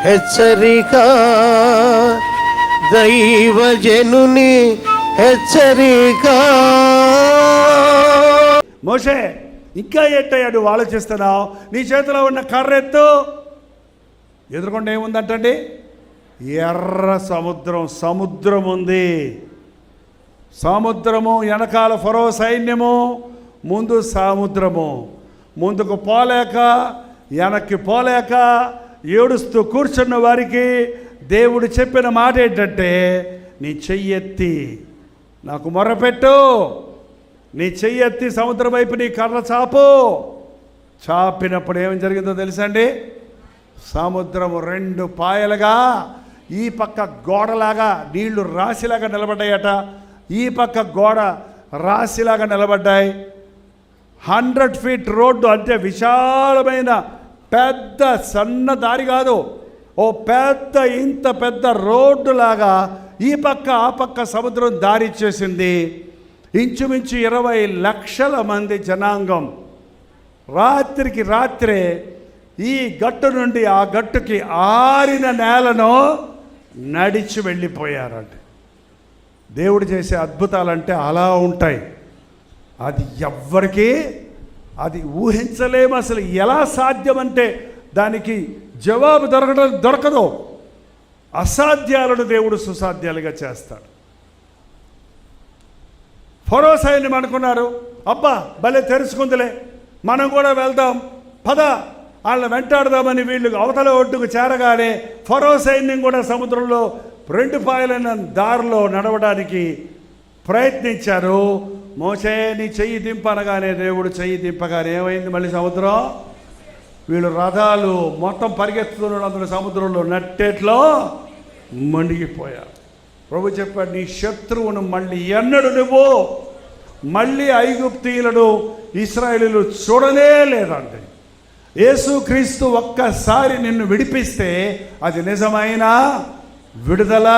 హెచ్చరిక, దైవజనుని హెచ్చరిక. మోషే, ఇంకా ఏంటయ్యా నువ్వు ఆలోచిస్తున్నావు? నీ చేతిలో ఉన్న కర్ర ఎత్తు. ఎదురుకుండా ఏముందంటండి? ఎర్ర సముద్రం. సముద్రం ఉంది. సముద్రము వెనకాల ఫరో సైన్యము, ముందు సముద్రము. ముందుకు పోలేక వెనక్కి పోలేక ఏడుస్తూ కూర్చున్న వారికి దేవుడు చెప్పిన మాట ఏంటంటే, నీ చెయ్యెత్తి నాకు మొర్రపెట్టు, నీ చెయ్యెత్తి సముద్రం వైపు నీ కర్ర చాపు. చాపినప్పుడు ఏం జరిగిందో తెలుసండి? సముద్రము 2 పాయలుగా, ఈ పక్క గోడలాగా నీళ్లు రాశిలాగా నిలబడ్డాయట, ఈ పక్క గోడ రాశిలాగా నిలబడ్డాయి. 100 ఫీట్ రోడ్డు, అంటే విశాలమైన పెద్ద సన్న దారి కాదు, ఓ పెద్ద ఇంత పెద్ద రోడ్డు లాగా ఈ పక్క ఆ పక్క సముద్రం దారి ఇచ్చేసింది. ఇంచుమించు 20 లక్షల మంది జనాంగం రాత్రికి రాత్రే ఈ గట్టు నుండి ఆ గట్టుకి ఆరిన నేలను నడిచి వెళ్ళిపోయారంట. దేవుడు చేసే అద్భుతాలంటే అలా ఉంటాయి. అది ఎవ్వరికీ అది ఊహించలేము. అసలు ఎలా సాధ్యమంటే దానికి జవాబు దొరకదు. అసాధ్యాలను దేవుడు సుసాధ్యాలుగా చేస్తాడు. ఫరో సైన్యం అనుకున్నారు, అబ్బా భలే తెరుచుకుందిలే, మనం కూడా వెళ్దాం, పద వాళ్ళని వెంటాడదామని వీళ్ళు అవతల ఒడ్డుకు చేరగానే ఫరో సైన్యం కూడా సముద్రంలో 2 పాయలైన దారిలో నడవడానికి ప్రయత్నించారు. మోషే నీ చెయ్యి దింపనగానే దేవుడు చెయ్యి దింపగానే ఏమైంది? మళ్ళీ సముద్రం, వీళ్ళు రథాలు మొత్తం పరిగెత్తుతున్న సముద్రంలో నట్టేట్లో మునిగిపోయారు. ప్రభు చెప్పాడు, నీ శత్రువును మళ్ళీ ఎన్నడు నువ్వు మళ్ళీ ఐగుప్తీయులను ఇశ్రాయేలీయులు చూడలే లేదంటే. యేసుక్రీస్తు ఒక్కసారి నిన్ను విడిపిస్తే అది నిజమైన విడుదల.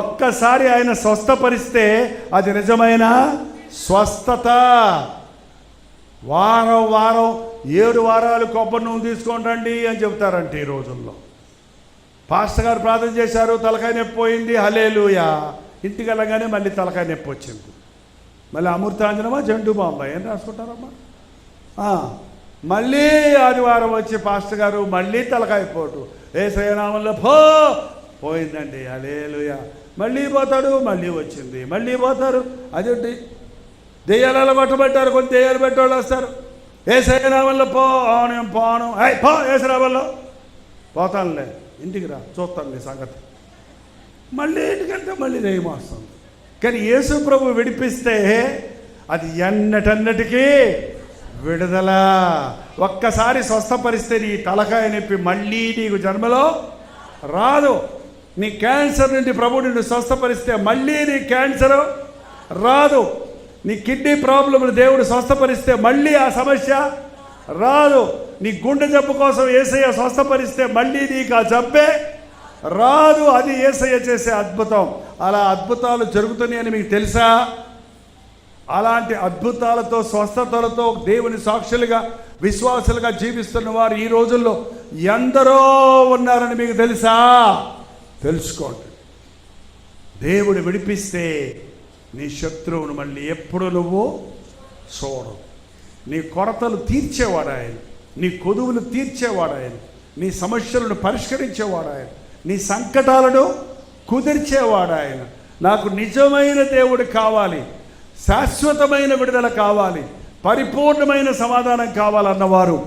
ఒక్కసారి ఆయన స్వస్థపరిస్తే అది నిజమైన స్వస్థత. వారం వారం 7 వారాలు కొబ్బరి నూనె తీసుకోండి అని చెబుతారంటే ఈ రోజుల్లో. పాస్టర్ గారు ప్రార్థన చేశారు, తలకాయ నొప్పి పోయింది, హల్లెలూయా. ఇంటికి వెళ్ళగానే మళ్ళీ తలకాయ నొప్పి వచ్చింది. మళ్ళీ అమృతాంజనమా జండు బాంబా ఏం రాసుకుంటారమ్మా? మళ్ళీ ఆదివారం వచ్చి పాస్టర్ గారు మళ్ళీ తలకాయ పోటు, యేసయ్య నామములో పోయిందండి, హల్లెలూయా. మళ్ళీ పోతాడు, మళ్ళీ వచ్చింది, మళ్ళీ పోతారు. అదేంటి? దెయ్యాలలో పట్టబెట్టారు, కొన్ని దెయ్యాలు పెట్టేవాళ్ళు వస్తారు. యేసయ్య నామములో నేను పోను, పో యేసునామములో. పోతానులే, ఇంటికి రా చూస్తాను నీ సంగతి. మళ్ళీ ఇంటికంటే మళ్ళీ దెయ్యం వస్తుంది. కానీ యేసు ప్రభు విడిపిస్తే అది ఎన్నటన్నటికీ విడుదల. ఒక్కసారి స్వస్థపరిస్తే నీ తలకాయ నొప్పి మళ్ళీ నీకు జన్మలో రాదు. నీ క్యాన్సర్ నుండి ప్రభు నిన్ను స్వస్థపరిస్తే మళ్ళీ నీ క్యాన్సర్ రాదు. నీ కిడ్నీ ప్రాబ్లమ్ను దేవుడు స్వస్థపరిస్తే మళ్ళీ ఆ సమస్య రాదు. నీ గుండె జబ్బు కోసం యేసయ్య స్వస్థపరిస్తే మళ్ళీ నీకు ఆ జబ్బే రాదు. అది యేసయ్య చేసే అద్భుతం. అలా అద్భుతాలు జరుగుతున్నాయని మీకు తెలుసా? అలాంటి అద్భుతాలతో స్వస్థతలతో దేవుని సాక్షులుగా విశ్వాసులుగా జీవిస్తున్న వారు ఈ రోజుల్లో ఎందరో ఉన్నారని మీకు తెలుసా? తెలుసుకోండి. దేవుడు విడిపిస్తే నీ శత్రువును మళ్ళీ ఎప్పుడు నువ్వు చూడవు. నీ కొరతలు తీర్చేవాడు ఆయన, నీ కొదువులు తీర్చేవాడు ఆయన, నీ సమస్యలను పరిష్కరించేవాడు ఆయన, నీ సంకటాలను కుదిర్చేవాడు ఆయన. నాకు నిజమైన దేవుడు కావాలి, శాశ్వతమైన విడుదల కావాలి, పరిపూర్ణమైన సమాధానం కావాలన్నవారు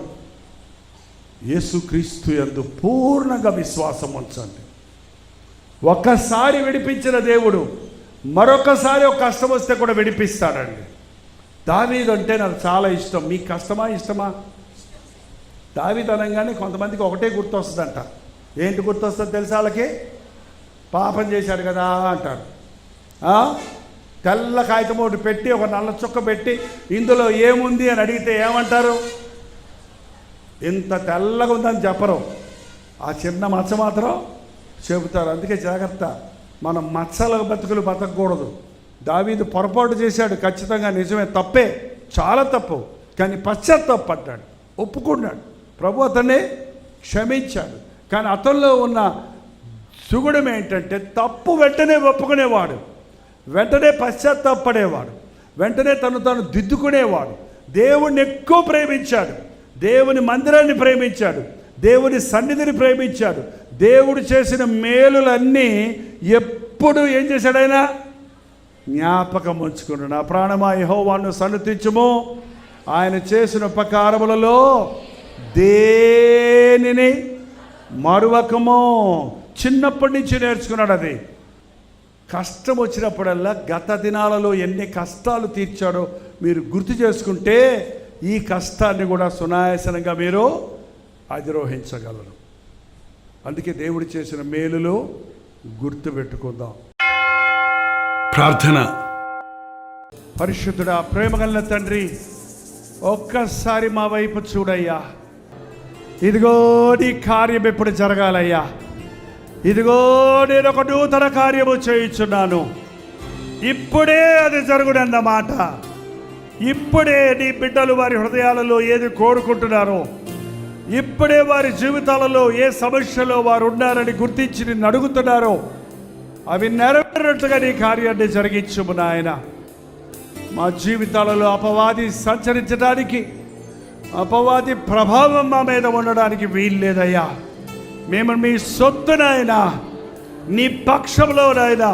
యేసుక్రీస్తు యందు పూర్ణంగా విశ్వాసం ఉంచండి. ఒకసారి విడిపించిన దేవుడు మరొకసారి ఒక కష్టం వస్తే కూడా విడిపిస్తాడండి. దావీదు అంటే నాకు చాలా ఇష్టం. మీకు కష్టమా ఇష్టమా? దావీదు అనగానే కొంతమందికి ఒకటే గుర్తొస్తుందంట. ఏంటి గుర్తొస్తుంది తెలుసా? వాళ్ళకి పాపం చేశాడు కదా అంటారు. తెల్ల కాగితం ఒకటి పెట్టి ఒక నల్ల చుక్క పెట్టి ఇందులో ఏముంది అని అడిగితే ఏమంటారు? ఇంత తెల్లగా ఉందని చెప్పరు, ఆ చిన్న మచ్చ మాత్రం చెబుతారు. అందుకే జాగ్రత్త, మనం మచ్చల బతుకులు బతకూడదు. దావీదు పొరపాటు చేశాడు, ఖచ్చితంగా నిజమే, తప్పే, చాలా తప్పు. కానీ పశ్చాత్తాపడ్డాడు, ఒప్పుకున్నాడు, ప్రభు అతన్ని క్షమించాడు. కానీ అతనిలో ఉన్న సుగుణం ఏంటంటే తప్పు వెంటనే ఒప్పుకునేవాడు, వెంటనే పశ్చాత్తాపడేవాడు, వెంటనే తను దిద్దుకునేవాడు. దేవుణ్ణి ఎక్కువ ప్రేమించాడు, దేవుని మందిరాన్ని ప్రేమించాడు, దేవుని సన్నిధిని ప్రేమించాడు. దేవుడు చేసిన మేలులన్నీ ఎప్పుడు ఏం చేశాడు? ఆయన జ్ఞాపకం ఉంచుకున్నాడు. నా ప్రాణమా యెహోవాను సన్నుతించుము, ఆయన చేసిన ఉపకారములలో దేనిని మరువకము. చిన్నప్పటి నుంచి నేర్చుకున్నాడు. అది కష్టం వచ్చినప్పుడల్లా గత దినాలలో ఎన్ని కష్టాలు తీర్చాడో మీరు గుర్తు చేసుకుంటే ఈ కష్టాన్ని కూడా సునాయాసనంగా మీరు అధిరోహించగలరు. అందుకే దేవుడు చేసిన మేలులు గుర్తు పెట్టుకుందాం. ప్రార్థన. పరిశుద్ధుడా, ప్రేమగల తండ్రి, ఒక్కసారి మా వైపు చూడయ్యా. ఇదిగో నీ కార్యం ఎప్పుడు జరగాలయ్యా. ఇదిగో నేను ఒక నూతన కార్యము చేయించున్నాను, ఇప్పుడే అది జరుగునన్నమాట. ఇప్పుడే నీ బిడ్డలు వారి హృదయాలలో ఏది కోరుకుంటున్నారో, ఇప్పుడే వారి జీవితాలలో ఏ సమస్యలో వారు ఉన్నారని గుర్తించి నిన్ను అడుగుతున్నారో అవి నెరవేరినట్లుగా నీ కార్యాన్ని జరిగించుము నాయన. మా జీవితాలలో అపవాది సంచరించడానికి, అపవాది ప్రభావం మా మీద ఉండడానికి వీల్లేదయ్యా. మేము మీ సొత్తునైనా, నీ పక్షంలోనైనా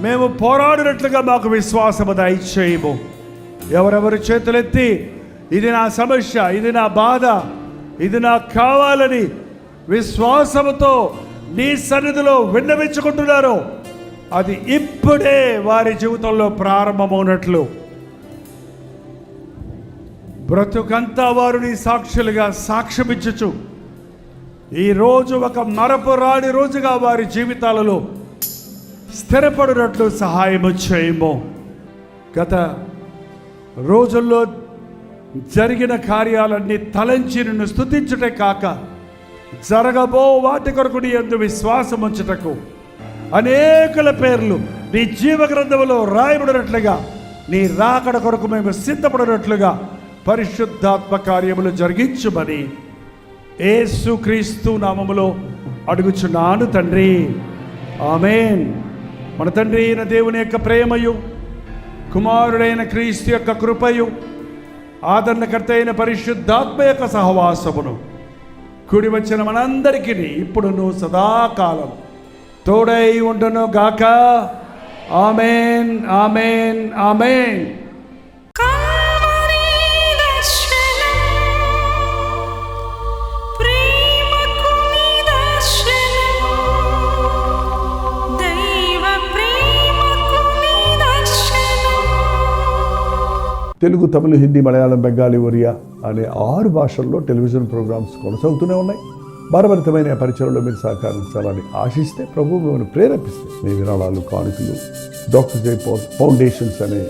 మేము పోరాడినట్లుగా మాకు విశ్వాసము దయచేయము. ఎవరెవరు చేతులెత్తి ఇది నా సమస్య, ఇది నా బాధ, ఇది నాకు కావాలని విశ్వాసముతో నీ సన్నిధిలో విన్నవించుకుంటున్నారో అది ఇప్పుడే వారి జీవితంలో ప్రారంభమవునట్లు బ్రతుకంతా వారు నీ సాక్షులుగా సాక్ష్యమిచ్చుచు ఈరోజు ఒక మరపురాని రోజుగా వారి జీవితాలలో స్థిరపడినట్లు సహాయము చేయము. గత రోజుల్లో జరిగిన కార్యాలన్నీ తలంచి నిన్ను స్తుతించుటే కాక జరగబో వాటి కొరకు నీ యందు విశ్వాసం ఉంచుటకు అనేకుల పేర్లు నీ జీవ గ్రంథములో రాయబడినట్లుగా నీ రాకడ కొరకు మేము సిద్ధపడినట్లుగా పరిశుద్ధాత్మ కార్యములు జరిగించుమని యేసుక్రీస్తు నామములో అడుగుచున్నాను తండ్రి, ఆమేన్. మన తండ్రి అయిన దేవుని యొక్క ప్రేమయు, కుమారుడైన క్రీస్తు యొక్క కృపయు, ఆదరణకర్త అయిన పరిశుద్ధాత్మ యొక్క సహవాసమును కూడి వచ్చిన మనందరికీ ఇప్పుడును సదాకాలం తోడై ఉండును గాక. ఆమేన్, ఆమేన్, ఆమేన్. తెలుగు, తమిళ, హిందీ, మలయాళం, బెంగాలీ, ఒరియా అనే 6 భాషల్లో టెలివిజన్ ప్రోగ్రామ్స్ కొనసాగుతూనే ఉన్నాయి. భారభరితమైన పరిచయంలో మీరు సహకరించాలని ఆశిస్తే, ప్రభు మిమ్మల్ని ప్రేరేపిస్తే మీ విరాళాలు, కానుకలు డాక్టర్ జై ఫౌండేషన్స్ అనే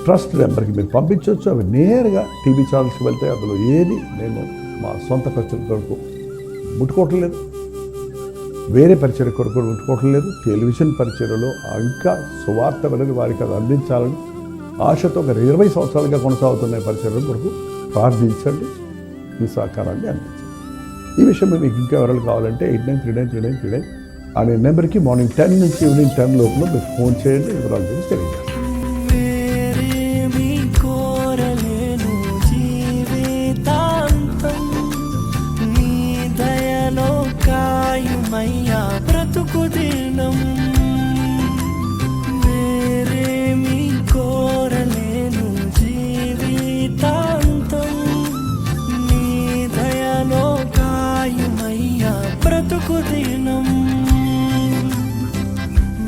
ట్రస్ట్ నెంబర్కి మీరు పంపించవచ్చు. అవి నేరుగా టీవీ ఛానల్స్కి వెళ్తే అందులో ఏది మేము మా సొంత ఖర్చుల కొరకు ముట్టుకోవటం లేదు, వేరే పరిచయ కొరకు ముట్టుకోవటం లేదు. టెలివిజన్ పరిచయలో ఇంకా సువార్త అనేది వారికి అది అందించాలని ఆశతో ఒక 20 సంవత్సరాలుగా కొనసాగుతున్న పరిచయం కొరకు ప్రార్థించండి, మీ సహకారాన్ని అందించండి. ఈ విషయం మీకు ఇంకా వివరాలు కావాలంటే 89393939 అనే నెంబర్కి మార్నింగ్ 10 నుంచి ఈవినింగ్ 10 లోపల మీరు ఫోన్ చేయండి. వివరాలు గురించి తెలియజేస్తాను.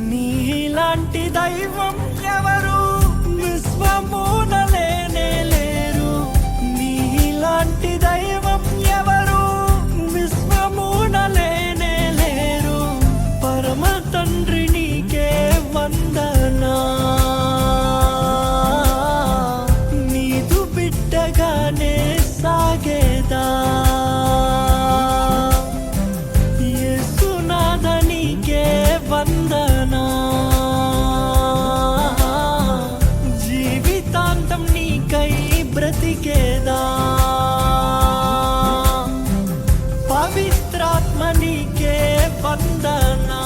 నీలాంటి దైవం ఎవరు విశ్వమున లేనే లేరు, నీలాంటి దైవం ఎవరు విశ్వమున లేనే లేరు. పరమ తండ్రి నీకే వందనా, నీదు బిడ్డగానే సాగేదా. వందనా జీవితా పవిత్రాత్మ నీకే వందనా